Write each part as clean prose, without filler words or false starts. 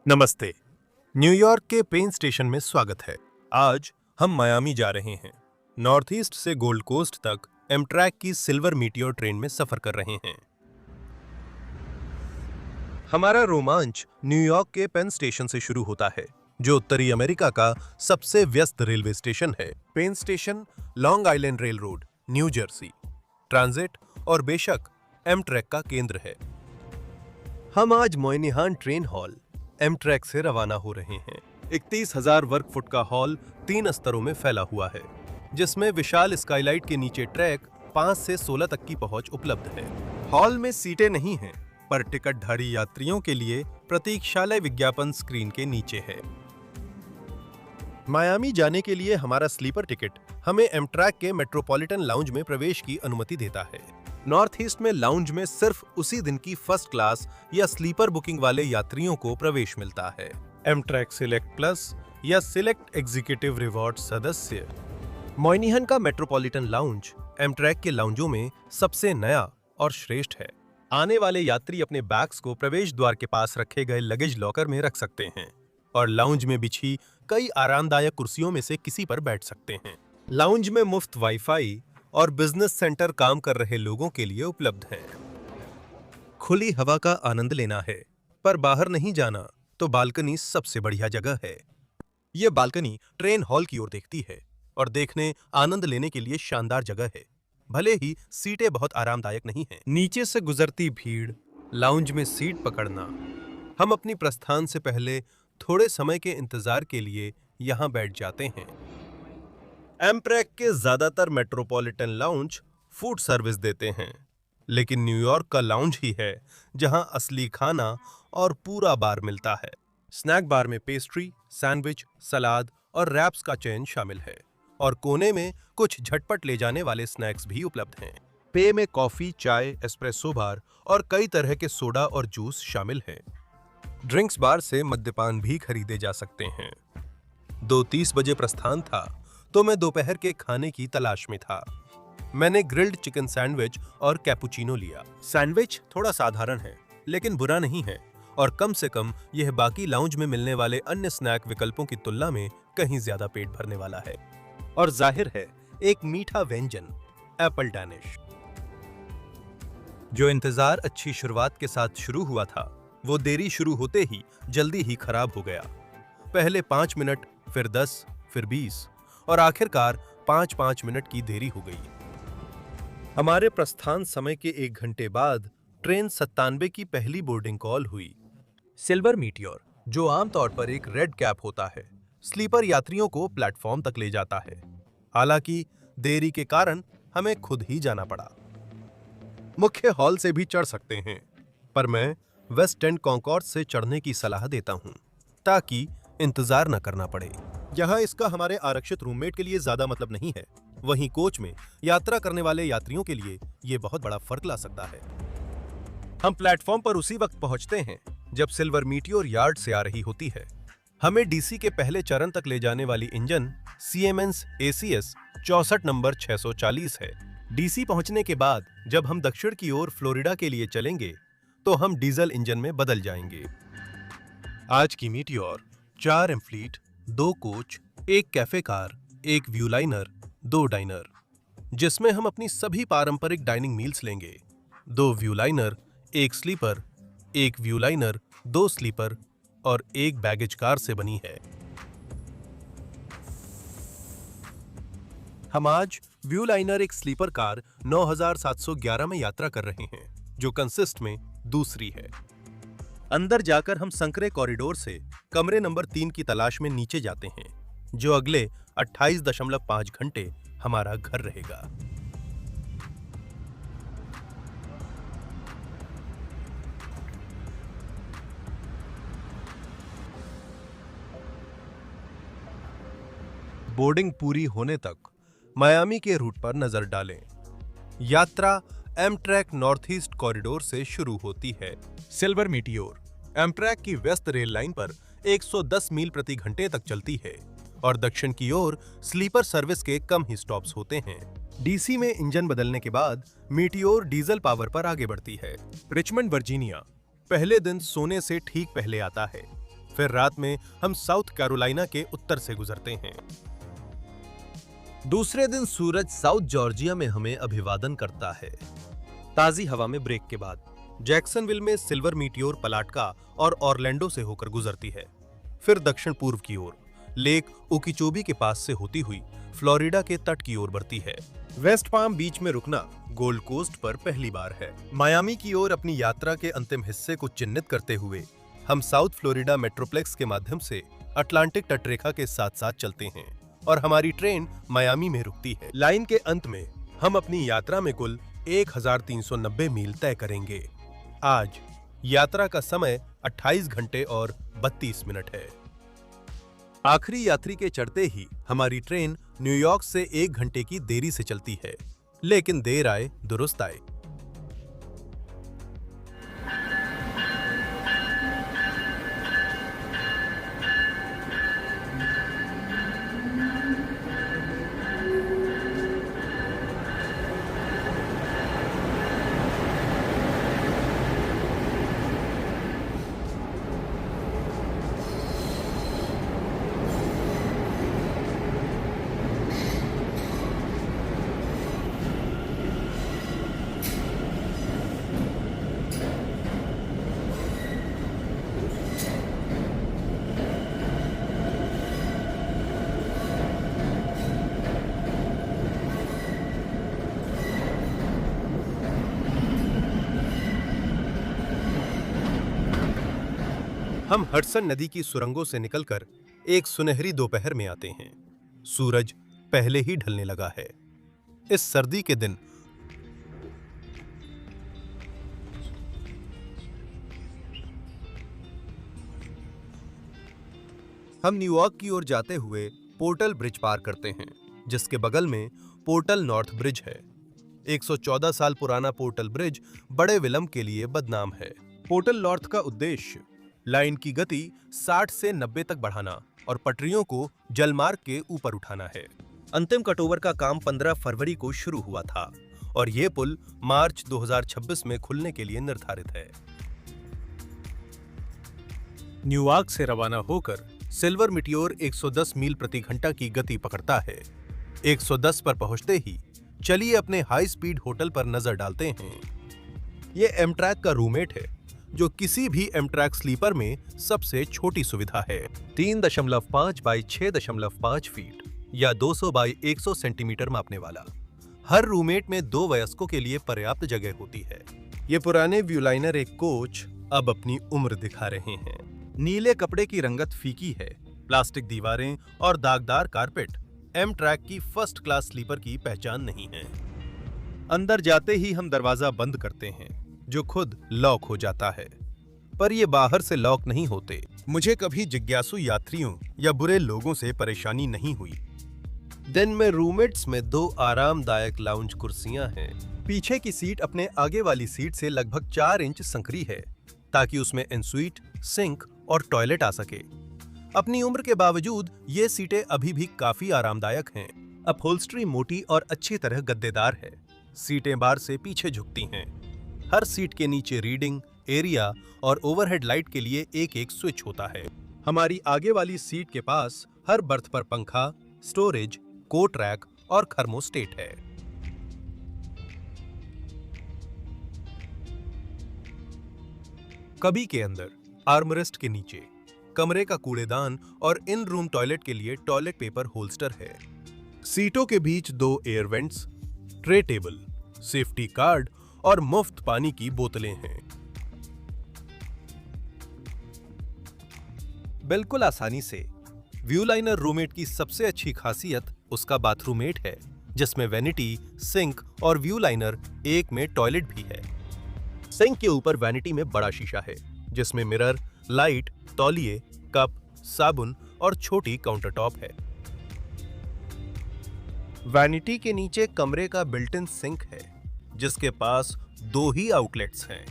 नमस्ते। न्यूयॉर्क के pen station में स्वागत है। आज हम मायामी जा रहे हैं। नॉर्थ ईस्ट से गोल्ड कोस्ट तक एमट्रैक की सिल्वर मीटियोर ट्रेन में सफर कर रहे हैं। हमारा रोमांच न्यूयॉर्क के पेन स्टेशन से शुरू होता है, जो उत्तरी अमेरिका का सबसे व्यस्त रेलवे स्टेशन है। Penn Station Long Island Rail Road, New Jersey, Transit और बेशक एमट्रैक का केंद्र है। हम आज मोयनिहान ट्रेन हॉल एमट्रैक से रवाना हो रहे हैं। 31,000 वर्ग फुट का हॉल 3 स्तरों में फैला हुआ है, जिसमें विशाल स्काईलाइट के नीचे ट्रैक 5 से 16 तक की पहुंच उपलब्ध है। हॉल में सीटें नहीं हैं, पर टिकटधारी यात्रियों के लिए प्रतीक्षालय विज्ञापन स्क्रीन के नीचे है। मायामी जाने के लिए हमारा स्लीपर टिकट हमें एमट्रैक के मेट्रोपॉलिटन लाउंज में प्रवेश की अनुमति देता है। नॉर्थ ईस्ट में लाउंज में सिर्फ उसी दिन की फर्स्ट क्लास या स्लीपर बुकिंग वाले यात्रियों को प्रवेश मिलता है। एमट्रैक सिलेक्ट प्लस या सिलेक्ट एग्जीक्यूटिव रिवॉर्ड सदस्य। मोयनिहान का मेट्रोपॉलिटन लाउंज एमट्रैक के लाउंजों में सबसे नया और श्रेष्ठ है। आने वाले यात्री अपने बैग्स को प्रवेश द्वार के पास रखे गए लगेज लॉकर में रख सकते हैं और लाउंज में बिछी कई आरामदायक कुर्सियों में से किसी पर बैठ सकते हैं। लाउंज में मुफ्त वाईफाई और बिजनेस सेंटर काम कर रहे लोगों के लिए उपलब्ध हैं। खुली हवा का आनंद लेना है, पर बाहर नहीं जाना तो बालकनी सबसे बढ़िया जगह है। यह बालकनी ट्रेन हॉल की ओर देखती है और देखने आनंद लेने के लिए शानदार जगह है, भले ही सीटें बहुत आरामदायक नहीं हैं। नीचे से गुजरती भीड़, लाउंज में सीट पकड़ना। हम अपनी प्रस्थान से पहले थोड़े समय के इंतजार के लिए यहाँ बैठ जाते हैं। एमट्रैक के ज्यादातर मेट्रोपॉलिटन लाउंज फूड सर्विस देते हैं, लेकिन न्यूयॉर्क का लाउंज ही है जहां असली खाना और पूरा बार मिलता है। स्नैक बार में पेस्ट्री, सैंडविच, सलाद और रैप्स का चयन शामिल है और कोने में कुछ झटपट ले जाने वाले स्नैक्स भी उपलब्ध हैं। पेय में कॉफी, चाय, एस्प्रेसो बार और कई तरह के सोडा और जूस शामिल हैं। ड्रिंक्स बार से मद्यपान भी खरीदे जा सकते हैं। 2:30 बजे प्रस्थान था तो मैं दोपहर के खाने की तलाश में था। मैंने ग्रिल्ड चिकन सैंडविच और कैपुचिनो लिया। सैंडविच थोड़ा साधारण है, लेकिन बुरा नहीं है और कम से कम यह बाकी लाउंज में मिलने वाले अन्य स्नैक विकल्पों की तुलना में कहीं ज्यादा पेट भरने वाला है। और जाहिर है एक मीठा व्यंजन, एप्पल डैनिश। जो इंतजार अच्छी शुरुआत के साथ शुरू हुआ था, वो देरी शुरू होते ही जल्दी ही खराब हो गया। पहले 5 मिनट, फिर 10, फिर 20 और आखिरकार 5-5 मिनट की देरी हो गई। हमारे प्रस्थान समय के 1 घंटे बाद ट्रेन 97 की पहली बोर्डिंग कॉल हुई। सिल्वर मीटियोर, जो आमतौर पर एक रेड कैप होता है, स्लीपर यात्रियों को प्लेटफॉर्म तक ले जाता है। हालांकि देरी के कारण हमें खुद ही जाना पड़ा। मुख्य हॉल से भी चढ़ सकते हैं, पर मैं वेस्ट एंड कॉन्कॉर्ड से चढ़ने की सलाह देता हूं, ताकि इंतजार न करना पड़े। यहाँ इसका हमारे आरक्षित रूममेट के लिए ज्यादा मतलब नहीं है, वहीं कोच में यात्रा करने वाले यात्रियों के लिए ये बहुत बड़ा फर्क ला सकता है। हम प्लेटफॉर्म पर उसी वक्त पहुंचते हैं जब सिल्वर मीटियोर यार्ड से आ रही होती है। हमें डीसी के पहले चरण तक ले जाने वाली इंजन सीमेंस ACS 64 नंबर 640 है। डीसी पहुंचने के बाद जब हम दक्षिण की ओर फ्लोरिडा के लिए चलेंगे तो हम डीजल इंजन में बदल जाएंगे। आज की Meteor 4 Amfleet, 2 coach, 1 cafe car, 1 Viewliner, 2 diner, जिसमें हम अपनी सभी पारंपरिक डाइनिंग मील्स लेंगे। 2 Viewliner, 1 sleeper, 1 Viewliner, 2 sleeper और 1 बैगेज कार से बनी है। हम आज व्यू लाइनर एक स्लीपर कार 9711 में यात्रा कर रहे हैं, जो कंसिस्ट में दूसरी है। अंदर जाकर हम संकरे कॉरिडोर से कमरे नंबर 3 की तलाश में नीचे जाते हैं, जो अगले 28.5 घंटे हमारा घर रहेगा। बोर्डिंग पूरी होने तक मायामी के रूट पर नजर डालें। यात्रा एमट्रैक नॉर्थ ईस्ट कॉरिडोर से शुरू होती है। सिल्वर मीटियोर एमट्रैक की व्यस्त रेल लाइन पर 110 मील प्रति घंटे तक चलती है और दक्षिण की ओर स्लीपर सर्विस के कम ही स्टॉप्स होते हैं। डीसी में इंजन बदलने के बाद मीटियोर डीजल पावर पर आगे बढ़ती है। रिचमंड वर्जीनिया पहले दिन सोने से ठीक पहले आता है। फिर रात में हम साउथ कैरोलिना के उत्तर से गुजरते हैं। दूसरे दिन सूरज साउथ जॉर्जिया में हमें अभिवादन करता है। ताजी हवा में ब्रेक के बाद जैक्सनविल में सिल्वर मीटियोर पलाटका और ऑरलैंडो से होकर गुजरती है। फिर दक्षिण पूर्व की ओर लेक ओकीचोबी के पास से होती हुई फ्लोरिडा के तट की ओर बढ़ती है। वेस्ट पाम बीच में रुकना गोल्ड कोस्ट पर पहली बार है। मायामी की ओर अपनी यात्रा के अंतिम हिस्से को चिन्हित करते हुए हम साउथ फ्लोरिडा मेट्रोप्लेक्स के माध्यम से अटलांटिक तटरेखा के साथ साथ चलते हैं और हमारी ट्रेन मायामी में रुकती है। लाइन के अंत में हम अपनी यात्रा में कुल 1390 मील तय करेंगे। आज यात्रा का समय 28 घंटे और 32 मिनट है। आखिरी यात्री के चढ़ते ही हमारी ट्रेन न्यूयॉर्क से 1 घंटे की देरी से चलती है, लेकिन देर आए दुरुस्त आए। हम हडसन नदी की सुरंगों से निकलकर एक सुनहरी दोपहर में आते हैं। सूरज पहले ही ढलने लगा है। इस सर्दी के दिन हम न्यूयॉर्क की ओर जाते हुए पोर्टल ब्रिज पार करते हैं, जिसके बगल में पोर्टल नॉर्थ ब्रिज है। 114 साल पुराना पोर्टल ब्रिज बड़े विलंब के लिए बदनाम है। पोर्टल नॉर्थ का उद्देश्य लाइन की गति 60 से 90 तक बढ़ाना और पटरियों को जलमार्ग के ऊपर उठाना है। अंतिम कटओवर का काम 15 फरवरी को शुरू हुआ था और यह पुल मार्च 2026 में खुलने के लिए निर्धारित है। न्यूयॉर्क से रवाना होकर सिल्वर मीटियोर 110 मील प्रति घंटा की गति पकड़ता है। 110 पर पहुंचते ही चलिए अपने हाई स्पीड होटल पर नजर डालते हैं। यह एमट्रैक का रूममेट है, जो किसी भी एमट्रैक स्लीपर में सबसे छोटी सुविधा है। 3.5 बाई 6.5 फीट या 200 बाई 100 सेंटीमीटर मापने वाला। हर रूममेट में 2 वयस्कों के लिए पर्याप्त जगह होती है। ये पुराने व्यूलाइनर एक कोच अब अपनी उम्र दिखा रहे हैं। नीले कपड़े की रंगत फीकी है। प्लास्टिक दीवारें और दागदार कारपेट एमट्रैक की फर्स्ट क्लास स्लीपर की पहचान नहीं है। अंदर जाते ही हम दरवाजा बंद करते हैं, जो खुद लॉक हो जाता है, पर ये बाहर से लॉक नहीं होते। मुझे कभी जिज्ञासु यात्रियों या बुरे लोगों से परेशानी नहीं हुई। दिन में रूममेट्स में 2 आरामदायक लाउंज कुर्सियां हैं। पीछे की सीट अपने आगे वाली सीट से लगभग 4 इंच संकरी है, ताकि उसमें एनस्यूइट, सिंक और टॉयलेट आ सके। अपनी उम्र के बावजूद ये सीटें अभी भी काफी आरामदायक हैं। अपहोल्स्ट्री मोटी और अच्छी तरह गद्देदार है। सीटें बार से पीछे झुकती हैं। हर सीट के नीचे रीडिंग, एरिया और ओवरहेड लाइट के लिए एक स्विच होता है। हमारी आगे वाली सीट के पास हर बर्थ पर पंखा, स्टोरेज, कोट रैक और थर्मोस्टेट है। कभी के अंदर आर्मरेस्ट के नीचे कमरे का कूड़ेदान और इन रूम टॉयलेट के लिए टॉयलेट पेपर होल्स्टर है। सीटों के बीच 2 air vents, tray table, safety card और मुफ्त पानी की बोतलें हैं। बिल्कुल आसानी से व्यूलाइनर रूममेट की सबसे अच्छी खासियत उसका बाथरूमेट है, जिसमें वैनिटी, सिंक और व्यूलाइनर एक में टॉयलेट भी है। सिंक के ऊपर वैनिटी में बड़ा शीशा है, जिसमें मिरर, लाइट, तौलिए, कप, साबुन और छोटी काउंटर टॉप है। वैनिटी के नीचे कमरे का बिल्ट इन सिंक है, जिसके पास 2 ही आउटलेट्स हैं।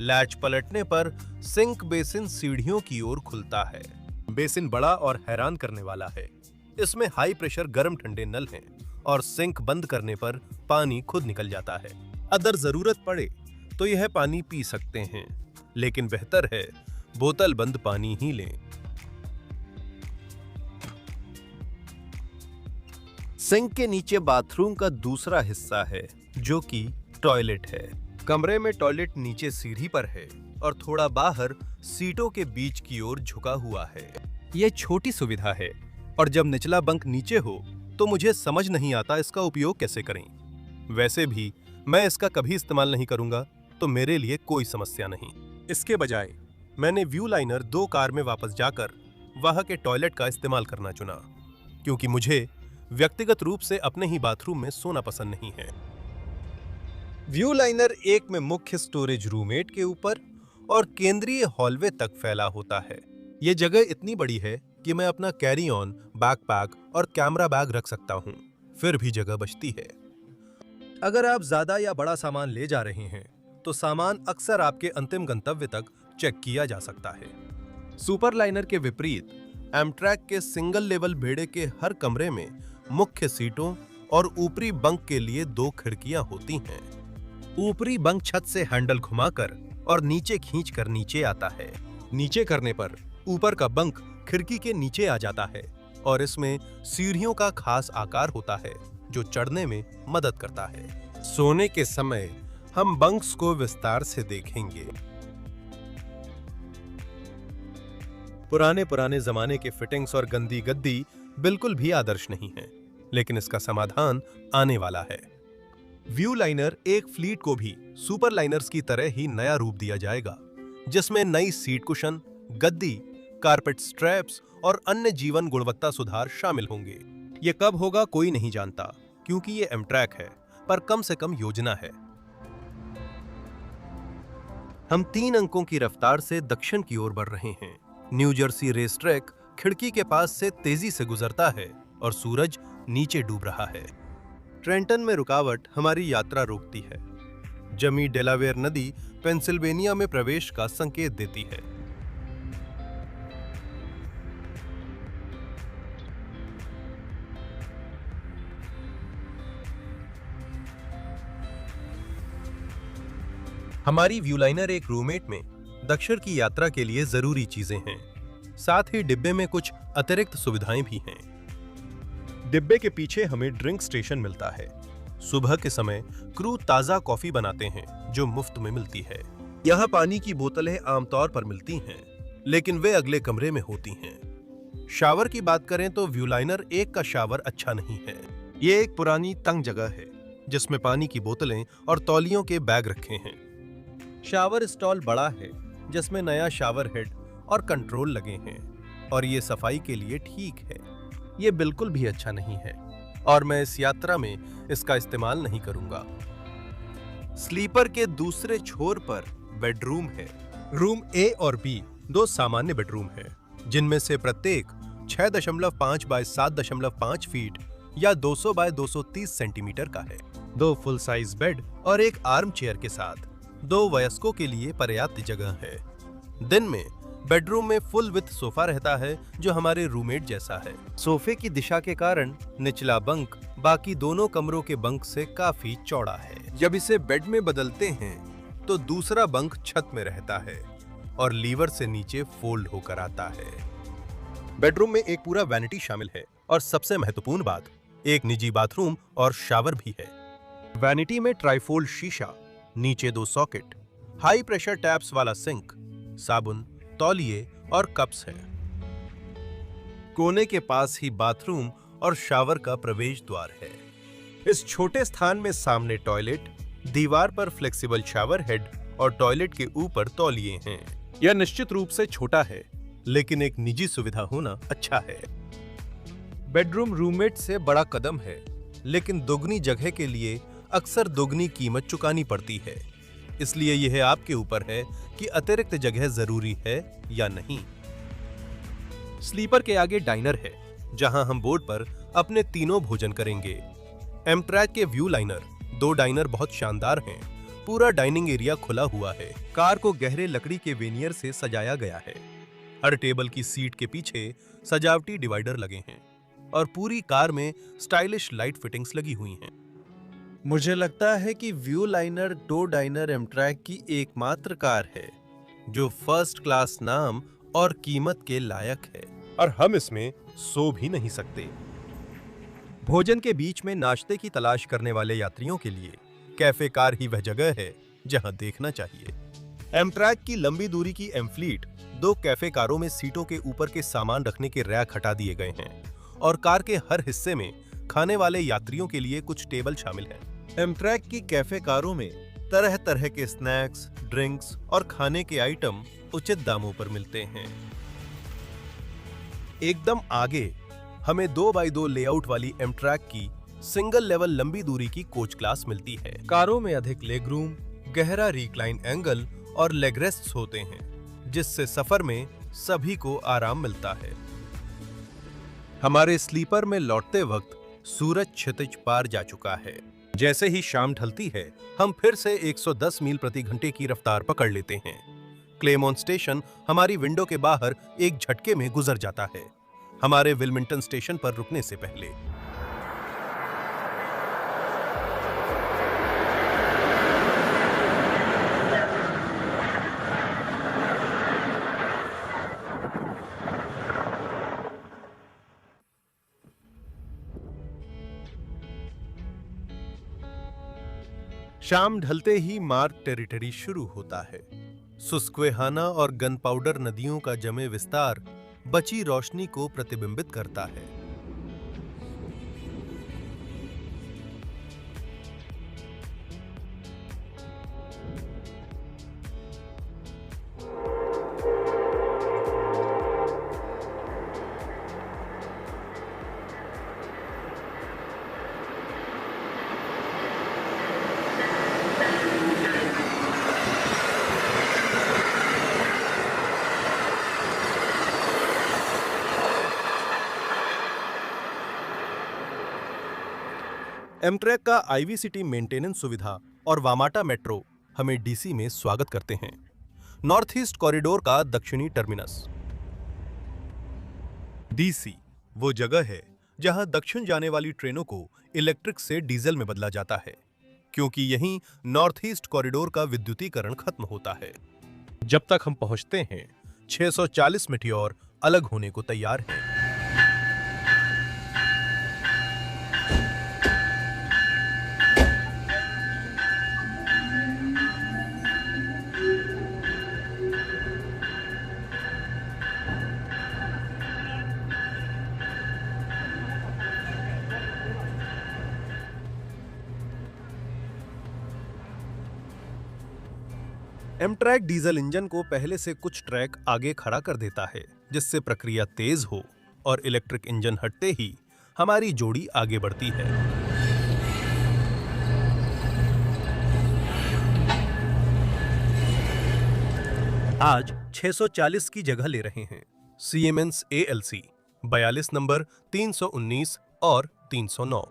लैच पलटने पर सिंक बेसिन सीढ़ियों की ओर खुलता है। बेसिन बड़ा और हैरान करने वाला है। इसमें हाई प्रेशर गर्म ठंडे नल हैं और सिंक बंद करने पर पानी खुद निकल जाता है। अगर जरूरत पड़े तो यह पानी पी सकते हैं, लेकिन बेहतर है बोतल बंद पानी ही लें। सिंक के नीचे बाथरूम का दूसरा हिस्सा है जो कि टॉयलेट है। कमरे में टॉयलेट नीचे सीढ़ी पर है और थोड़ा बाहर सीटों के बीच की ओर झुका हुआ है। यह छोटी सुविधा है और जब निचला बंक नीचे हो तो मुझे समझ नहीं आता इसका उपयोग कैसे करें। वैसे भी मैं इसका कभी इस्तेमाल नहीं करूंगा तो मेरे लिए कोई समस्या नहीं। इसके बजाय मैंने व्यू लाइनर 2 कार में वापस जाकर वहां के टॉयलेट का इस्तेमाल करना चुना, क्योंकि मुझे व्यक्तिगत रूप से अपने ही बाथरूम में सोना पसंद नहीं है। व्यू लाइनर 1 में मुख्य स्टोरेज रूमेट के ऊपर और केंद्रीय हॉलवे तक फैला होता है। यह जगह इतनी बड़ी है कि मैं अपना कैरी ऑन, बैकपैक और कैमरा बैग रख सकता हूं, फिर भी जगह बचती है। अगर आप ज्यादा या बड़ा सामान ले जा रहे हैं तो सामान अक्सर आपके अंतिम गंतव्य तक चेक किया जा सकता है। सुपर लाइनर के विपरीत एमट्रैक के सिंगल लेवल बेड़े के हर कमरे में मुख्य सीटों और ऊपरी बंक के लिए 2 खिड़कियां होती हैं। ऊपरी बंक छत से हैंडल घुमाकर और नीचे खींचकर नीचे आता है। नीचे करने पर ऊपर का बंक खिड़की के नीचे आ जाता है और इसमें सीढ़ियों का खास आकार होता है जो चढ़ने में मदद करता है। सोने के समय हम बंक्स को विस्तार से देखेंगे। पुराने जमाने के फिटिंग्स और गंदी गद्दी बिल्कुल भी आदर्श नहीं है, लेकिन इसका समाधान आने वाला है। व्यू लाइनर एक फ्लीट को भी सुपर लाइनर्स की तरह ही नया रूप दिया जाएगा, जिसमें नई सीट कुशन, गद्दी, कारपेट स्ट्रैप्स और अन्य जीवन गुणवत्ता सुधार शामिल होंगे। ये कब होगा कोई नहीं जानता, क्योंकि ये एमट्रैक है, पर कम से कम योजना है। हम 3 अंकों की रफ्तार से दक्षिण की ओर बढ़ रहे हैं। न्यू जर्सी रेस ट्रैक खिड़की के पास से तेजी से गुजरता है और सूरज नीचे डूब रहा है। ट्रेंटन में रुकावट हमारी यात्रा रोकती है। जमी डेलावेयर नदी पेंसिल्वेनिया में प्रवेश का संकेत देती है। हमारी व्यू लाइनर एक रूमेट में दक्षिण की यात्रा के लिए जरूरी चीजें हैं। साथ ही डिब्बे में कुछ अतिरिक्त सुविधाएं भी हैं। डिब्बे के पीछे हमें ड्रिंक स्टेशन मिलता है। सुबह के समय क्रू ताजा कॉफी बनाते हैं जो मुफ्त में मिलती है। यहाँ पानी की बोतलें आमतौर पर मिलती हैं, लेकिन वे अगले कमरे में होती हैं। शावर की बात करें तो व्यू लाइनर 1 का शावर अच्छा नहीं है। ये एक पुरानी तंग जगह है जिसमें पानी की बोतलें और तौलियों के बैग रखे हैं। शावर स्टॉल बड़ा है जिसमें नया शावर हेड और कंट्रोल लगे हैं और ये सफाई के लिए ठीक है। ये बिल्कुल भी अच्छा नहीं है और मैं इस यात्रा में इसका इस्तेमाल नहीं करूंगा। स्लीपर के दूसरे छोर पर बेडरूम है। रूम ए और बी 2 सामान्य बेडरूम हैं, जिनमें से प्रत्येक 6.5 बाय 7.5 फीट या 200 बाय 230 सेंटीमीटर का है। 2 फुल साइज बेड और एक आर्म चेयर के साथ 2 वयस्कों के लिए पर्याप्त जगह है। दिन में बेडरूम में फुल विथ सोफा रहता है जो हमारे रूममेट जैसा है। सोफे की दिशा के कारण निचला बंक बाकी दोनों कमरों के बंक से काफी चौड़ा है। जब इसे बेड में बदलते हैं तो दूसरा बंक छत में रहता है और लीवर से नीचे फोल्ड होकर आता है। बेडरूम में एक पूरा वैनिटी शामिल है और सबसे महत्वपूर्ण बात, एक निजी बाथरूम और शावर भी है। वैनिटी में ट्राइफोल्ड शीशा, नीचे 2 सॉकेट, हाई प्रेशर टैप्स वाला सिंक, साबुन, तौलिए और कप्स हैं। कोने के पास ही बाथरूम और शावर का प्रवेश द्वार है। इस छोटे स्थान में सामने टॉयलेट, दीवार पर फ्लेक्सिबल शावर हेड और टॉयलेट के ऊपर तौलिए हैं। यह निश्चित रूप से छोटा है, लेकिन एक निजी सुविधा होना अच्छा है। बेडरूम रूममेट से बड़ा कदम है, लेकिन दोगुनी जगह के लिए अक्सर दोगुनी कीमत चुकानी पड़ती है। इसलिए यह आपके ऊपर है कि अतिरिक्त जगह जरूरी है या नहीं। स्लीपर के आगे डाइनर है, जहां हम बोर्ड पर अपने तीनों भोजन करेंगे। एमट्रैक के व्यू लाइनर 2 डाइनर बहुत शानदार हैं। पूरा डाइनिंग एरिया खुला हुआ है। कार को गहरे लकड़ी के वेनियर से सजाया गया है। हर टेबल की सीट के पीछे सजावटी डिवाइडर लगे हैं और पूरी कार में स्टाइलिश लाइट फिटिंग्स लगी हुई हैं। मुझे लगता है कि व्यू लाइनर 2 डाइनर एमट्रैक की एकमात्र कार है जो फर्स्ट क्लास नाम और कीमत के लायक है, और हम इसमें सो भी नहीं सकते। भोजन के बीच में नाश्ते की तलाश करने वाले यात्रियों के लिए कैफे कार ही वह जगह है जहां देखना चाहिए। एमट्रैक की लंबी दूरी की एमफ्लीट 2 कैफे कारों में सीटों के ऊपर के सामान रखने के रैक हटा दिए गए हैं और कार के हर हिस्से में खाने वाले यात्रियों के लिए कुछ टेबल शामिल हैं। एमट्रैक की कैफे कारों में तरह तरह के स्नैक्स, ड्रिंक्स और खाने के आइटम उचित दामों पर मिलते हैं। एकदम आगे हमें 2x2 लेआउट वाली एमट्रैक की सिंगल लेवल लंबी दूरी की कोच क्लास मिलती है। कारों में अधिक लेग रूम, गहरा रिक्लाइन एंगल और लेग रेस्ट्स होते हैं, जिससे सफर में सभी को आराम मिलता है। हमारे स्लीपर में लौटते वक्त सूरज क्षितिज पार जा चुका है। जैसे ही शाम ढलती है, हम फिर से 110 मील प्रति घंटे की रफ्तार पकड़ लेते हैं। क्लेमोंट स्टेशन हमारी विंडो के बाहर एक झटके में गुजर जाता है, हमारे विल्मिंगटन स्टेशन पर रुकने से पहले। शाम ढलते ही मार्क टेरिटरी शुरू होता है। सुस्क्वेहाना और गन पाउडर नदियों का जमे विस्तार बची रोशनी को प्रतिबिंबित करता है। एमट्रैक का आईवी सिटी मेंटेनेंस सुविधा और वामाटा मेट्रो हमें डीसी में स्वागत करते हैं, नॉर्थ ईस्ट कॉरिडोर का दक्षिणी टर्मिनस। डीसी वो जगह है जहां दक्षिण जाने वाली ट्रेनों को इलेक्ट्रिक से डीजल में बदला जाता है, क्योंकि यहीं नॉर्थ ईस्ट कॉरिडोर का विद्युतीकरण खत्म होता है। जब तक हम पहुंचते हैं, 640 मेटियोर अलग होने को तैयार है। एमट्रैक डीजल इंजन को पहले से कुछ ट्रैक आगे खड़ा कर देता है, जिससे प्रक्रिया तेज हो और इलेक्ट्रिक इंजन हटते ही हमारी जोड़ी आगे बढ़ती है। आज 640 की जगह ले रहे हैं सीमेंस एएलसी 42 नंबर 319 और 309।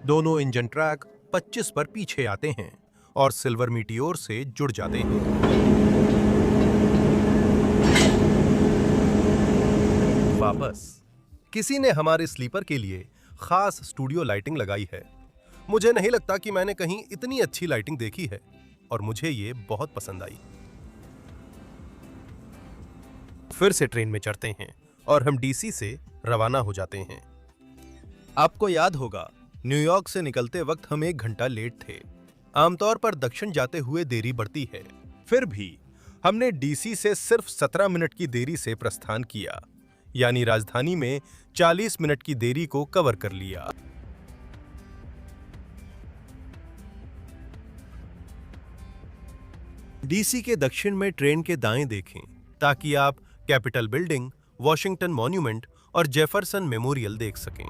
दोनों इंजन ट्रैक 25 पर पीछे आते हैं और सिल्वर मीटियोर से जुड़ जाते हैं। वापस किसी ने हमारे स्लीपर के लिए खास स्टूडियो लाइटिंग लगाई है। मुझे नहीं लगता कि मैंने कहीं इतनी अच्छी लाइटिंग देखी है और मुझे ये बहुत पसंद आई। फिर से ट्रेन में चढ़ते हैं और हम डीसी से रवाना हो जाते हैं। आपको याद होगा, न्यूयॉर्क से निकलते वक्त हम 1 घंटा लेट थे। आमतौर पर दक्षिण जाते हुए देरी बढ़ती है, फिर भी हमने डीसी से सिर्फ 17 मिनट की देरी से प्रस्थान किया, यानी राजधानी में 40 मिनट की देरी को कवर कर लिया। डीसी के दक्षिण में ट्रेन के दाएं देखें ताकि आप कैपिटल बिल्डिंग, वॉशिंगटन मॉन्यूमेंट और जेफरसन मेमोरियल देख सकें।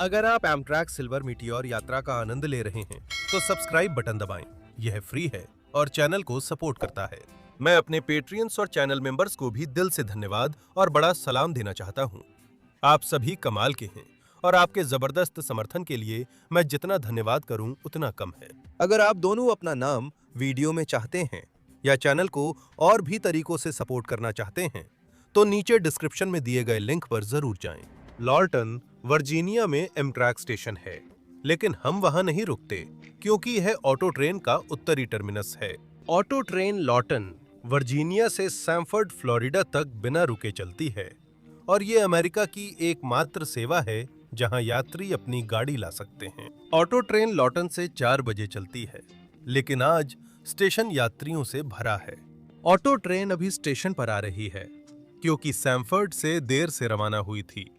अगर आप एमट्रैक सिल्वर मीटियोर यात्रा का आनंद ले रहे हैं तो सब्सक्राइब बटन दबाएं। यह फ्री है और चैनल को सपोर्ट करता है। मैं अपने पेट्रियंस और चैनल मेंबर्स को भी दिल से धन्यवाद और बड़ा सलाम देना चाहता हूं। आप सभी कमाल के हैं और आपके जबरदस्त समर्थन के लिए मैं जितना धन्यवाद करूं उतना कम है। अगर आप दोनों अपना नाम वीडियो में चाहते हैं या चैनल को और भी तरीकों से सपोर्ट करना चाहते हैं तो नीचे डिस्क्रिप्शन में दिए गए लिंक पर जरूर जाएं। लॉर्टन वर्जीनिया में एमट्रैक स्टेशन है, लेकिन हम वहां नहीं रुकते क्योंकि यह ऑटो ट्रेन का उत्तरी टर्मिनस है। ऑटो ट्रेन लॉर्टन वर्जीनिया से सैमफर्ड फ्लोरिडा तक बिना रुके चलती है और ये अमेरिका की एकमात्र सेवा है जहां यात्री अपनी गाड़ी ला सकते हैं। ऑटो ट्रेन लॉर्टन से 4 बजे चलती है, लेकिन आज स्टेशन यात्रियों से भरा है। ऑटो ट्रेन अभी स्टेशन पर आ रही है क्योंकि सैमफर्ड से देर से रवाना हुई थी,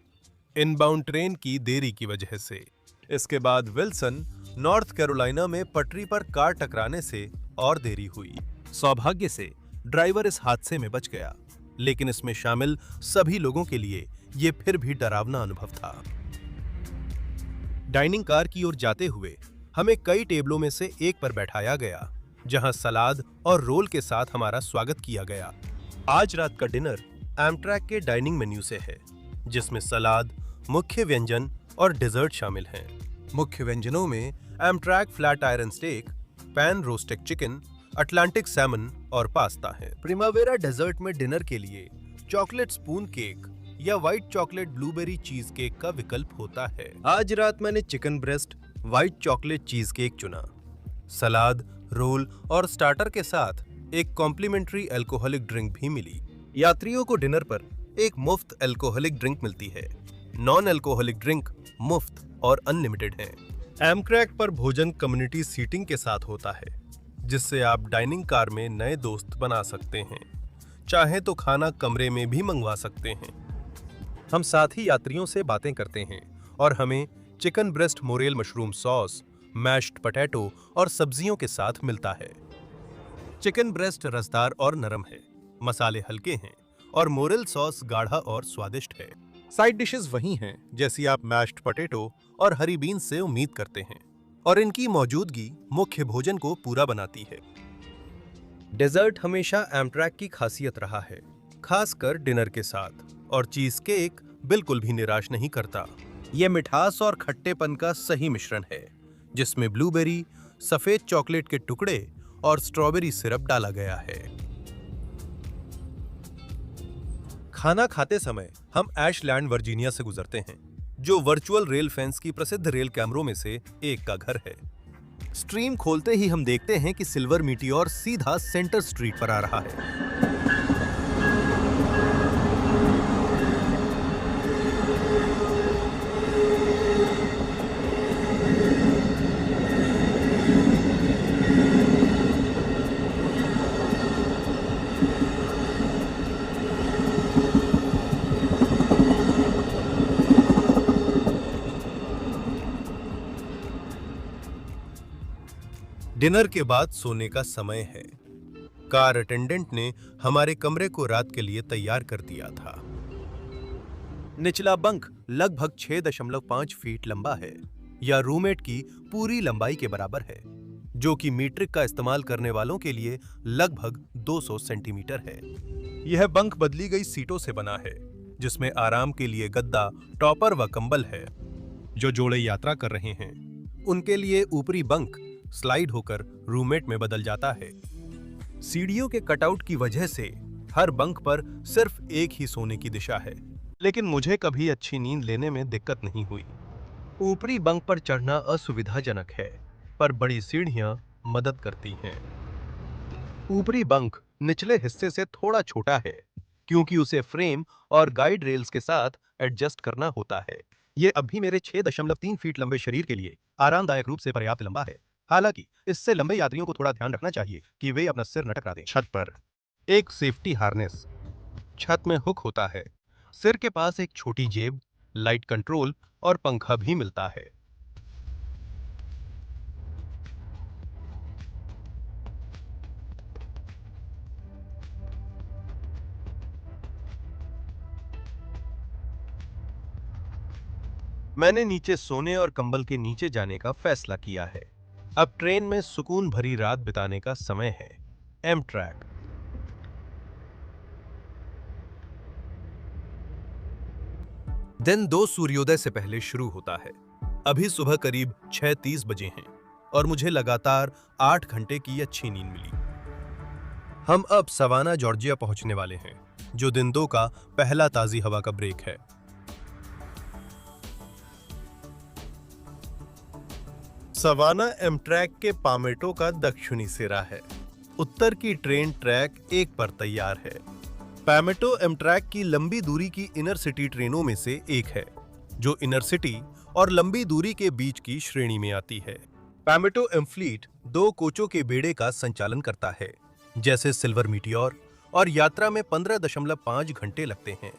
इनबाउंड ट्रेन की देरी की वजह से। इसके बाद विल्सन, नॉर्थ कैरोलिना में पटरी पर कार टकराने से और देरी हुई। सौभाग्य से ड्राइवर इस हादसे में बच गया, लेकिन इसमें शामिल सभी लोगों के लिए ये फिर भी डरावना अनुभव था। डाइनिंग कार की ओर जाते हुए हमें कई टेबलों में से एक पर बैठाया गया, जहां सलाद और रोल के साथ हमारा स्वागत किया गया। आज रात का डिनर एमट्रैक के डाइनिंग मेन्यू से है, जिसमें सलाद, मुख्य व्यंजन और डेजर्ट शामिल हैं। मुख्य व्यंजनों में Amtrak flat iron steak, pan roasted chicken, Atlantic salmon और पास्ता है। प्रिमावेरा डेजर्ट में डिनर के लिए चॉकलेट स्पून केक या white chocolate blueberry cheesecake का विकल्प होता है। आज रात मैंने chicken breast white chocolate cheesecake चुना। सलाद, रोल और स्टार्टर के साथ एक कॉम्प्लीमेंट्री अल्कोहलिक ड्रिंक भी मिली। यात्रियों को डिनर पर एक मुफ्त अल्कोहलिक ड्रिंक मिलती है। नॉन अल्कोहलिक ड्रिंक मुफ्त और अनलिमिटेड है। एमट्रैक पर भोजन कम्युनिटी सीटिंग के साथ होता है, जिससे आप डाइनिंग कार में नए दोस्त बना सकते हैं। चाहे तो खाना कमरे में भी मंगवा सकते हैं। हम साथ ही यात्रियों से बातें करते हैं और हमें chicken breast morel mushroom sauce, mashed potato और सब्जियों के साथ मिलता है। चिकन ब्रेस्ट रसदार और नरम है, मसाले हल्के हैं और मोरेल सॉस गाढ़ा और स्वादिष्ट है। साइड डिशेस वही हैं जैसी आप मैश्ड पोटैटो और हरी बीन्स से उम्मीद करते हैं, और इनकी मौजूदगी मुख्य भोजन को पूरा बनाती है। डेजर्ट हमेशा एमट्रैक की खासियत रहा है, खासकर डिनर के साथ, और चीज केक बिल्कुल भी निराश नहीं करता। यह मिठास और खट्टेपन का सही मिश्रण है, जिसमें ब्लूबेरी, सफेद चॉकलेट के टुकड़े और स्ट्रॉबेरी सिरप डाला गया है। खाना खाते समय हम एशलैंड वर्जीनिया से गुजरते हैं, जो वर्चुअल रेल फेंस की प्रसिद्ध रेल कैमरों में से एक का घर है। स्ट्रीम खोलते ही हम देखते हैं कि सिल्वर मीटियोर सीधा सेंटर स्ट्रीट पर आ रहा है। डिनर के बाद सोने का समय है। कार अटेंडेंट ने हमारे कमरे को रात के लिए तैयार कर दिया था। निचला बंक लगभग 6.5 फीट लंबा है, या रूममेट की पूरी लंबाई के बराबर है, जो कि मीट्रिक का इस्तेमाल करने वालों के लिए लगभग 200 सेंटीमीटर है। यह बंक बदली गई सीटों से बना है, जिसमें आराम के लिए गद्दा, टॉपर व कंबल है। जो जोड़े यात्रा कर रहे हैं उनके लिए ऊपरी बंक स्लाइड होकर रूममेट में बदल जाता है। सीढ़ियों के कटआउट की वजह से हर बंक पर सिर्फ एक ही सोने की दिशा है, लेकिन मुझे कभी अच्छी नींद लेने में दिक्कत नहीं हुई। ऊपरी बंक पर चढ़ना असुविधाजनक है, पर बड़ी सीढ़ियां मदद करती हैं। ऊपरी बंक निचले हिस्से से थोड़ा छोटा है, क्योंकि उसे फ्रेम और गाइड रेल्स के साथ एडजस्ट करना होता है। ये अभी मेरे 6.3 फीट लंबे शरीर के लिए आरामदायक रूप से पर्याप्त लंबा है। हालांकि इससे लंबे यात्रियों को थोड़ा ध्यान रखना चाहिए कि वे अपना सिर न टकरा दें। छत पर एक सेफ्टी हार्नेस छत में हुक होता है। सिर के पास एक छोटी जेब, लाइट कंट्रोल और पंखा भी मिलता है। मैंने नीचे सोने और कंबल के नीचे जाने का फैसला किया है। अब ट्रेन में सुकून भरी रात बिताने का समय है। एमट्रैक। दिन 2 सूर्योदय से पहले शुरू होता है। अभी सुबह करीब 6:30 बजे हैं और मुझे लगातार 8 घंटे की अच्छी नींद मिली। हम अब सवाना जॉर्जिया पहुंचने वाले हैं, जो दिन 2 का पहला ताजी हवा का ब्रेक है। सवाना एमट्रैक के पामेटो का दक्षिणी सिरा है। उत्तर की ट्रेन ट्रैक 1 पर तैयार है। पामेटो एमट्रैक की लंबी दूरी की इनर सिटी ट्रेनों में से एक है, जो इनर सिटी और लंबी दूरी के बीच की श्रेणी में आती है। पामेटो एमफ्लीट 2 कोचों के बेड़े का संचालन करता है, जैसे सिल्वर मीटियोर, और यात्रा में 15.5 घंटे लगते हैं।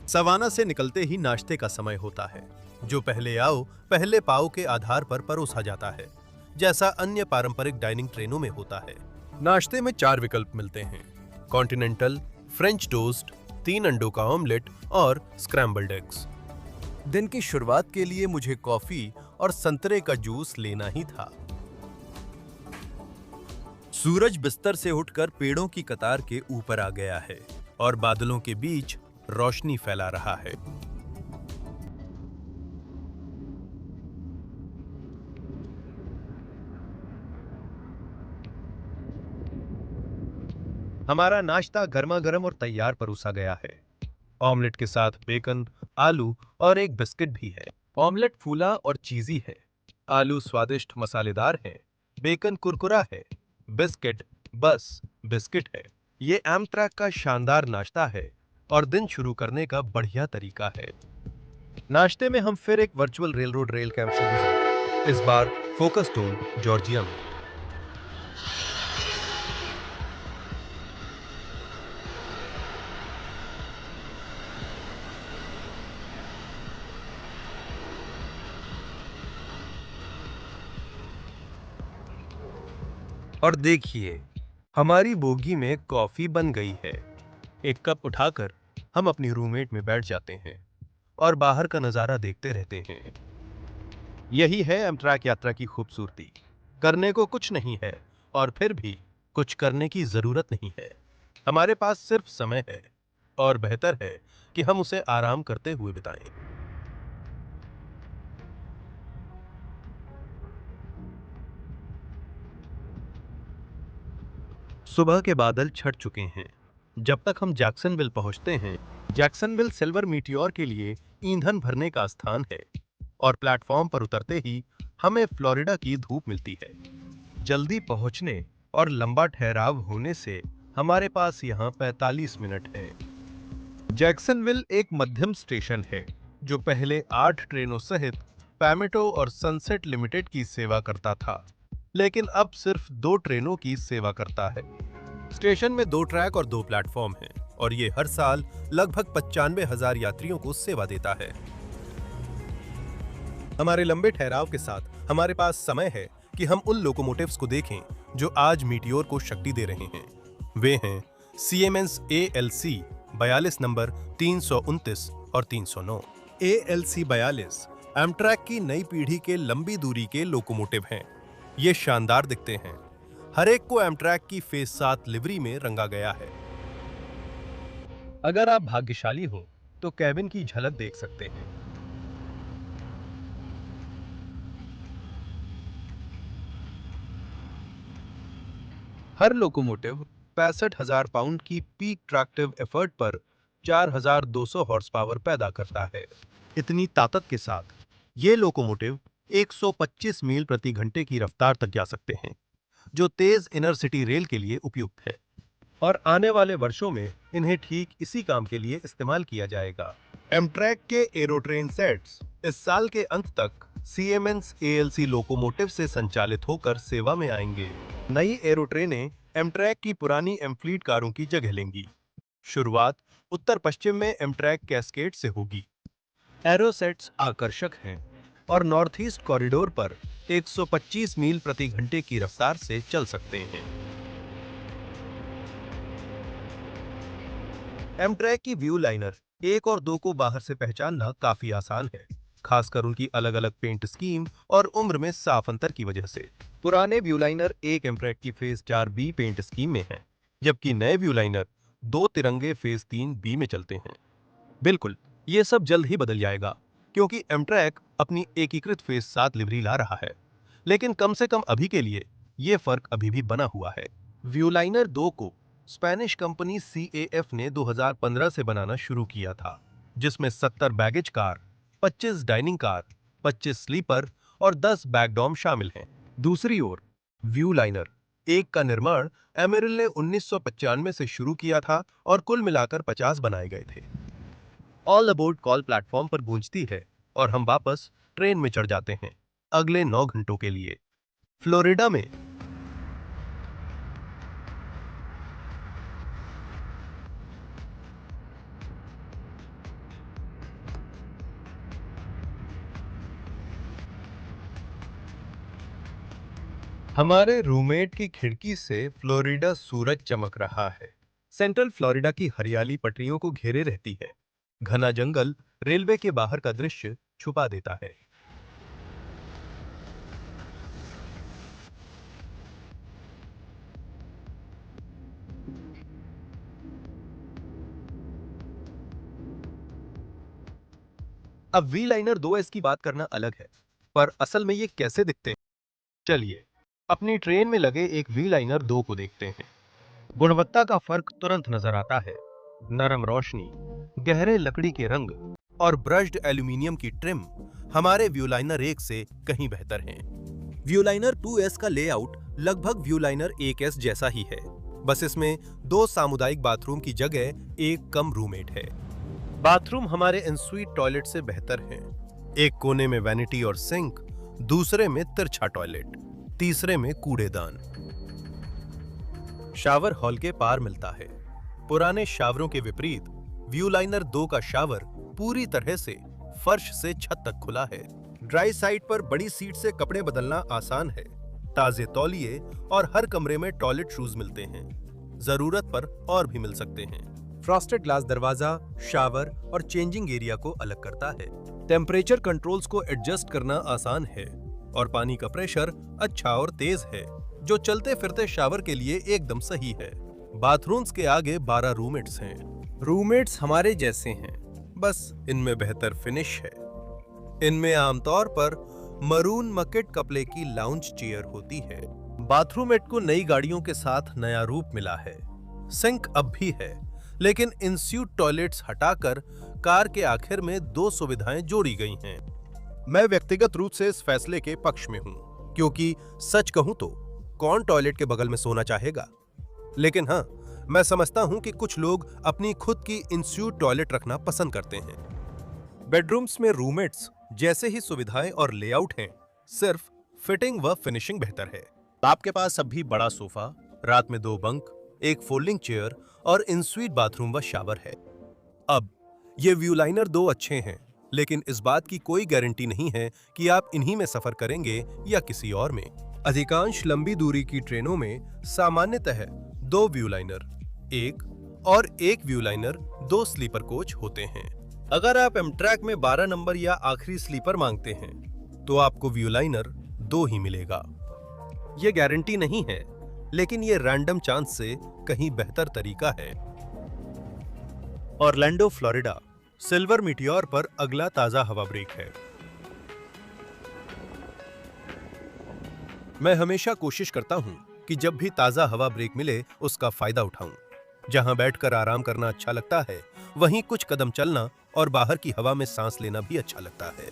सवाना से निकलते ही नाश्ते का समय होता है, जो पहले आओ पहले पाओ के आधार पर परोसा जाता है, जैसा अन्य पारंपरिक डाइनिंग ट्रेनों में होता है। नाश्ते में 4 विकल्प मिलते हैं: कॉन्टिनेंटल, फ्रेंच टोस्ट, 3 अंडों का ऑमलेट और स्क्रैम्बल्ड एग्स। दिन की शुरुआत के लिए मुझे कॉफी और संतरे का जूस लेना ही था। सूरज बिस्तर से उठकर पेड़ों की कतार के ऊपर आ गया है और बादलों के बीच रोशनी फैला रहा है। हमारा नाश्ता गर्मा गर्म और तैयार परोसा गया है। ऑमलेट के साथ बेकन, आलू और एक बिस्किट भी है। ऑमलेट फूला और चीजी है, आलू स्वादिष्ट मसालेदार है, बेकन कुरकुरा है, बिस्किट बस बिस्किट है। ये एमट्रैक का शानदार नाश्ता है और दिन शुरू करने का बढ़िया तरीका है। नाश्ते में हम फिर एक वर्चुअल रेलरोड रेल कैंप से गुजरे, इस बार फोकस टोन जॉर्जिया में। और देखिए, हमारी बोगी में कॉफी बन गई है। एक कप उठाकर हम अपनी रूममेट में बैठ जाते हैं और बाहर का नजारा देखते रहते हैं। यही है एमट्रैक यात्रा की खूबसूरती। करने को कुछ नहीं है और फिर भी कुछ करने की जरूरत नहीं है। हमारे पास सिर्फ समय है और बेहतर है कि हम उसे आराम करते हुए बिताएं। सुबह के बादल छट चुके हैं। जब तक हम जैक्सनविल पहुंचते हैं, जैक्सनविल सिल्वर मीटियोर के लिए ईंधन भरने का स्थान है और प्लेटफॉर्म पर उतरते ही हमें फ्लोरिडा की धूप मिलती है। जल्दी पहुंचने और लंबा ठहराव होने से हमारे पास यहाँ 45 मिनट है। जैक्सनविल एक मध्यम स्टेशन है, जो पहले 8 ट्रेनों सहित पैमेटो और सनसेट लिमिटेड की सेवा करता था, लेकिन अब सिर्फ 2 ट्रेनों की सेवा करता है। स्टेशन में 2 ट्रैक और 2 प्लेटफॉर्म हैं और ये हर साल लगभग 95,000 यात्रियों को सेवा देता है। हमारे लंबे ठहराव के साथ हमारे पास समय है कि हम उन लोकोमोटिव्स को देखें जो आज मीटियोर को शक्ति दे रहे हैं। वे हैं सीएमएस ALC 42 नंबर 329 और 309। ALC 42 एमट्रैक की नई पीढ़ी के लंबी दूरी के लोकोमोटिव हैं। ये शानदार दिखते हैं। हर एक को एमट्रैक की फेस 7 लिवरी में रंगा गया है। अगर आप भाग्यशाली हो तो कैबिन की झलक देख सकते हैं। हर लोकोमोटिव 65,000 पाउंड की पीक ट्रैक्टिव एफर्ट पर 4,200 हॉर्स पावर पैदा करता है। इतनी ताकत के साथ ये लोकोमोटिव 125 मील प्रति घंटे की रफ्तार तक जा सकते हैं, जो तेज इनर सिटी रेल के लिए उपयुक्त है और आने वाले वर्षों में इन्हें ठीक इसी काम के लिए इस्तेमाल किया जाएगा। एमट्रैक के एरोट्रेन सेट्स इस साल के अंत तक सीएमएस ALC लोकोमोटिव से संचालित होकर सेवा में आएंगे। नई एरो ट्रेनें एमट्रैक की पुरानी एमफ्लीट कारों की जगह लेंगी। शुरुआत उत्तर पश्चिम में एमट्रैक कैस्केड से होगी। एरो सेट्स आकर्षक हैं और नॉर्थ ईस्ट कॉरिडोर पर 125 मील प्रति घंटे की रफ्तार से चल सकते हैं। एमट्रैक की व्यू लाइनर 1 और 2 को बाहर से पहचानना काफी आसान है, खासकर उनकी अलग-अलग पेंट स्कीम और उम्र में साफ अंतर की वजह से। पुराने व्यू लाइनर एक एमट्रैक की फेज 4B पेंट स्कीम में हैं, जबकि नए व्यू लाइनर 2 तिरंगे फेज 3B में चलते हैं। बिल्कुल, ये सब जल्द ही बदल जाएगा, क्योंकि एमट्रैक अपनी एकीकृत फेज 7 लिवरी ला रहा है। लेकिन कम से कम अभी के लिए ये फर्क अभी भी बना हुआ है। व्यू लाइनर 2 को स्पेनिश कंपनी CAF ने 2015 से बनाना शुरू किया था, जिसमें 70 baggage car, 25 dining car, 25 sleeper और 10 बैकडॉम शामिल हैं। दूसरी ओर व्यू लाइनर 1 का निर्माण एमेरिल ने 1995 से शुरू किया था और कुल मिलाकर 50 बनाए गए थे। ऑल अबोर्ड कॉल प्लेटफॉर्म पर गूंजती है और हम वापस ट्रेन में चढ़ जाते हैं अगले 9 घंटों के लिए। फ्लोरिडा में हमारे रूममेट की खिड़की से फ्लोरिडा सूरज चमक रहा है। सेंट्रल फ्लोरिडा की हरियाली पटरियों को घेरे रहती है। घना जंगल रेलवे के बाहर का दृश्य छुपा देता है। अब वी लाइनर 2S की बात करना अलग है, पर असल में ये कैसे दिखते हैं? चलिए अपनी ट्रेन में लगे एक वी लाइनर 2 को देखते हैं। गुणवत्ता का फर्क तुरंत नजर आता है। नरम रोशनी, गहरे लकड़ी के रंग और ब्रश्ड एल्यूमिनियम की ट्रिम हमारे व्यूलाइनर 1 से कहीं बेहतर हैं। व्यूलाइनर 2S का लेआउट लगभग व्यूलाइनर 1S जैसा ही है, बस इसमें 2 सामुदायिक बाथरूम की जगह एक कम रूममेट है। बाथरूम हमारे एनस्वीट टॉयलेट से बेहतर हैं। एक कोने में वैनिटी और सिंक, दूसरे में तिरछा टॉयलेट, तीसरे में कूड़ेदान। शावर हॉल के पार मिलता है। पुराने शावरों के विपरीत व्यूलाइनर 2 का शावर पूरी तरह से फर्श से छत तक खुला है। ड्राई साइड पर बड़ी सीट से कपड़े बदलना आसान है। ताजे तौलिए और हर कमरे में टॉयलेट शूज मिलते हैं। जरूरत पर और भी मिल सकते हैं। फ्रॉस्टेड ग्लास दरवाजा शावर और चेंजिंग एरिया को अलग करता है। टेम्परेचर कंट्रोल्स को एडजस्ट करना आसान है और पानी का प्रेशर अच्छा और तेज है, जो चलते फिरते शावर के लिए एकदम सही है। बाथरूम्स के आगे 12 रूममेट्स हैं। रूममेट्स हमारे जैसे हैं, बस इनमें बेहतर फिनिश है। इनमें आमतौर पर मरून मकेट कपड़े की लाउंज चेयर होती है। बाथरूमेट को नई गाड़ियों के साथ नया रूप मिला है। सिंक अब भी है, लेकिन इंस्यूट टॉयलेट्स हटाकर कार के आखिर में 2 सुविधाएं जोड़ी गई हैं। मैं व्यक्तिगत रूप से इस फैसले के पक्ष में हूं, क्योंकि सच कहूं तो कौन टॉयलेट के बगल में सोना चाहेगा? लेकिन हाँ, मैं समझता हूं कि कुछ लोग अपनी खुद की इंस्यूट टॉयलेट रखना पसंद करते हैं। बेडरूम्स में रूममेट्स जैसे ही सुविधाएं और लेआउट हैं, सिर्फ फिटिंग व फिनिशिंग बेहतर है। आपके पास अब भी बड़ा सोफा, रात में 2 बंक, एक फोल्डिंग चेयर और इंस्वीट बाथरूम व शावर है। अब ये व्यूलाइनर 2 अच्छे हैं, लेकिन इस बात की कोई गारंटी नहीं है कि आप इन्हीं में सफर करेंगे या किसी और में। अधिकांश लंबी दूरी की ट्रेनों में सामान्यतः 2 व्यूलाइनर, एक व्यूलाइनर 2 स्लीपर कोच होते हैं। अगर आप एमट्रैक में 12 नंबर या आखिरी स्लीपर मांगते हैं, तो आपको व्यूलाइनर 2 ही मिलेगा। यह गारंटी नहीं है, लेकिन यह रैंडम चांस से कहीं बेहतर तरीका है। ऑरलैंडो फ्लोरिडा सिल्वर मीटियोर पर अगला ताजा हवा ब्रेक है। मैं हमेशा कोशिश करता हूं कि जब भी ताजा हवा ब्रेक मिले उसका फायदा उठाऊं। जहां बैठकर आराम करना अच्छा लगता है, वहीं कुछ कदम चलना और बाहर की हवा में सांस लेना भी अच्छा लगता है।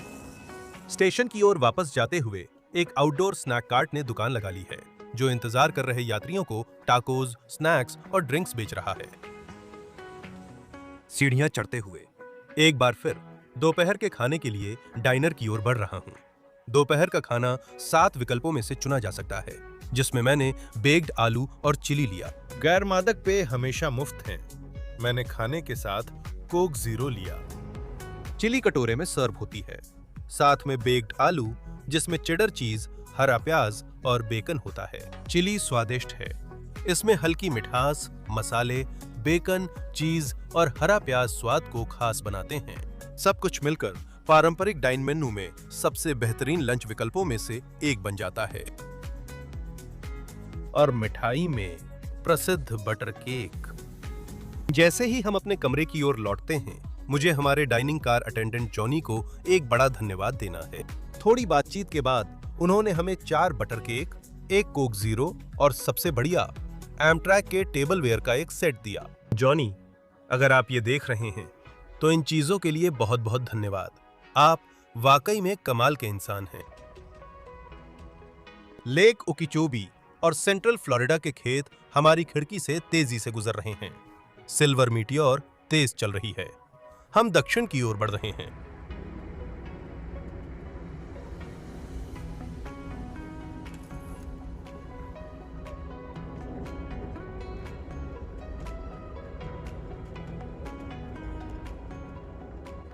स्टेशन की ओर वापस जाते हुए एक आउटडोर स्नैक कार्ट ने दुकान लगा ली है, जो इंतजार कर रहे यात्रियों को टाकोज, स्नैक्स और ड्रिंक्स बेच रहा है। सीढ़ियां चढ़ते हुए एक बार फिर दोपहर के खाने के लिए डाइनर की ओर बढ़ रहा हूं। दोपहर का खाना 7 विकल्पों में से चुना जा सकता है, जिसमें मैंने बेक्ड आलू और चिली लिया। गैर मादक पेय हमेशा मुफ्त हैं। मैंने खाने के साथ कोक जीरो लिया। चिली कटोरे में सर्व होती है, साथ में बेक्ड आलू जिसमें चेडर चीज, हरा प्याज और बेकन होता है। चिली स्वादिष्ट है। इसमें हल्की मिठास, मसाले, बेकन, चीज और हरा प्याज स्वाद को खास बनाते हैं। सब कुछ मिलकर पारंपरिक डाइन मेन्यू में सबसे बेहतरीन लंच विकल्पों में से एक बन जाता है। और मिठाई में प्रसिद्ध बटर केक। जैसे ही हम अपने कमरे की ओर लौटते हैं, मुझे हमारे डाइनिंग कार अटेंडेंट जॉनी को एक बड़ा धन्यवाद देना है। थोड़ी बातचीत के बाद उन्होंने हमें 4 बटर केक, 1 कोक जीरो और सबसे बढ़िया एमट्रैक के टेबल वेयर का एक सेट दिया। जॉनी, अगर आप ये देख रहे हैं तो इन चीजों के लिए बहुत बहुत धन्यवाद। आप वाकई में कमाल के इंसान हैं। लेक ओकीचोबी और सेंट्रल फ्लोरिडा के खेत हमारी खिड़की से तेजी से गुजर रहे हैं। सिल्वर मीटियोर तेज चल रही है। हम दक्षिण की ओर बढ़ रहे हैं।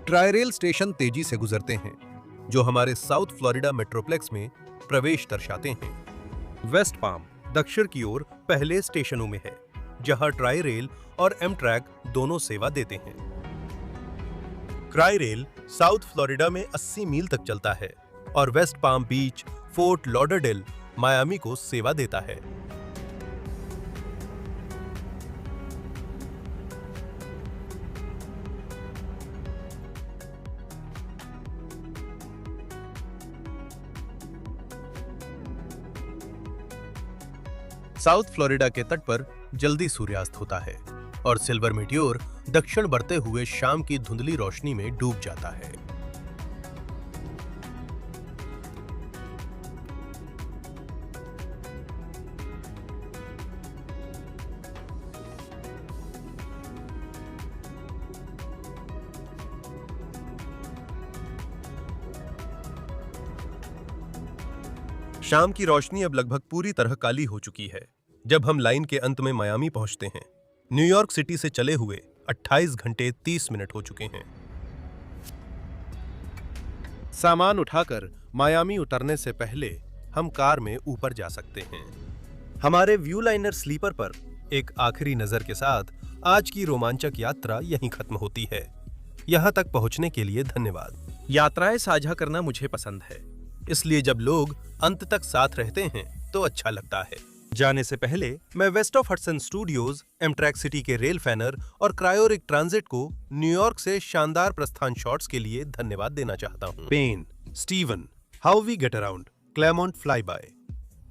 ट्राइरेल स्टेशन तेजी से गुजरते हैं, जो हमारे साउथ फ्लोरिडा मेट्रोप्लेक्स में प्रवेश दर्शाते हैं। वेस्ट पाम दक्षिण की ओर पहले स्टेशनों में है, जहां ट्राइरेल और एमट्रैक दोनों सेवा देते हैं। ट्राइरेल साउथ फ्लोरिडा में 80 मील तक चलता है और वेस्ट पाम बीच, फोर्ट लॉडरडेल, मायामी को सेवा देता है। साउथ फ्लोरिडा के तट पर जल्दी सूर्यास्त होता है और सिल्वर मीटियोर दक्षिण बढ़ते हुए शाम की धुंधली रोशनी में डूब जाता है। शाम की रोशनी अब लगभग पूरी तरह काली हो चुकी है जब हम लाइन के अंत में मायामी पहुंचते हैं। न्यूयॉर्क सिटी से चले हुए 28 घंटे 30 मिनट हो चुके हैं। सामान उठाकर मायामी उतरने से पहले हम कार में ऊपर जा सकते हैं। हमारे व्यू लाइनर स्लीपर पर एक आखिरी नजर के साथ आज की रोमांचक यात्रा यहीं खत्म होती है। यहां तक पहुंचने के लिए धन्यवाद। यात्राएं साझा करना मुझे पसंद है, इसलिए जब लोग अंत तक साथ रहते हैं तो अच्छा लगता है। जाने से पहले मैं West of Hudson Studios, Amtrak city के रेल फैनर और क्रायोरिक ट्रांजिट को न्यूयॉर्क से शानदार प्रस्थान शॉट्स के लिए धन्यवाद देना चाहता हूं। Penn, Steven, how we get around, Claremont fly by,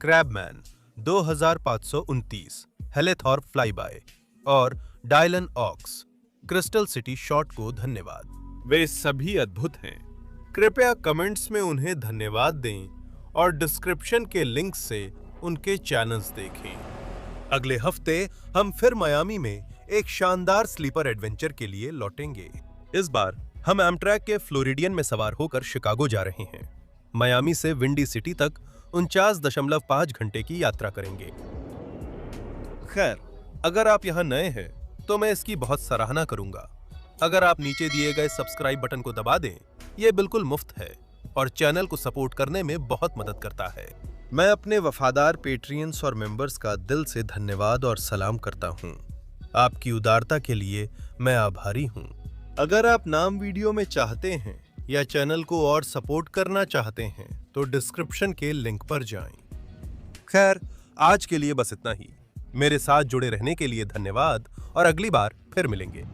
Crabman 2529, Halethorpe fly by और Dylan Ox, Crystal City shot को धन्यवाद। वे सभी अद्भुत हैं। कृपया कमेंट्स में उन्हें धन्यवाद दें और डिस्क्रिप्शन के लिंक से उनके चैनल्स देखें। अगले हफ्ते हम फिर मायामी में एक शानदार स्लीपर एडवेंचर के लिए लौटेंगे। इस बार हम एमट्रैक के फ्लोरिडियन में सवार होकर शिकागो जा रहे हैं। मायामी से विंडी सिटी तक 49.5 घंटे की यात्रा करेंगे। खैर, अगर आप यहाँ नए हैं तो मैं इसकी बहुत सराहना करूंगा। अगर आप नीचे दिए गए सब्सक्राइब बटन को दबा दें, यह बिल्कुल मुफ्त है और चैनल को सपोर्ट करने में बहुत मदद करता है। मैं अपने वफादार पेट्रियंस और मेंबर्स का दिल से धन्यवाद और सलाम करता हूं। आपकी उदारता के लिए मैं आभारी हूं। अगर आप नाम वीडियो में चाहते हैं या चैनल को और सपोर्ट करना चाहते हैं तो डिस्क्रिप्शन के लिंक पर जाएं। खैर, आज के लिए बस इतना ही। मेरे साथ जुड़े रहने के लिए धन्यवाद और अगली बार फिर मिलेंगे।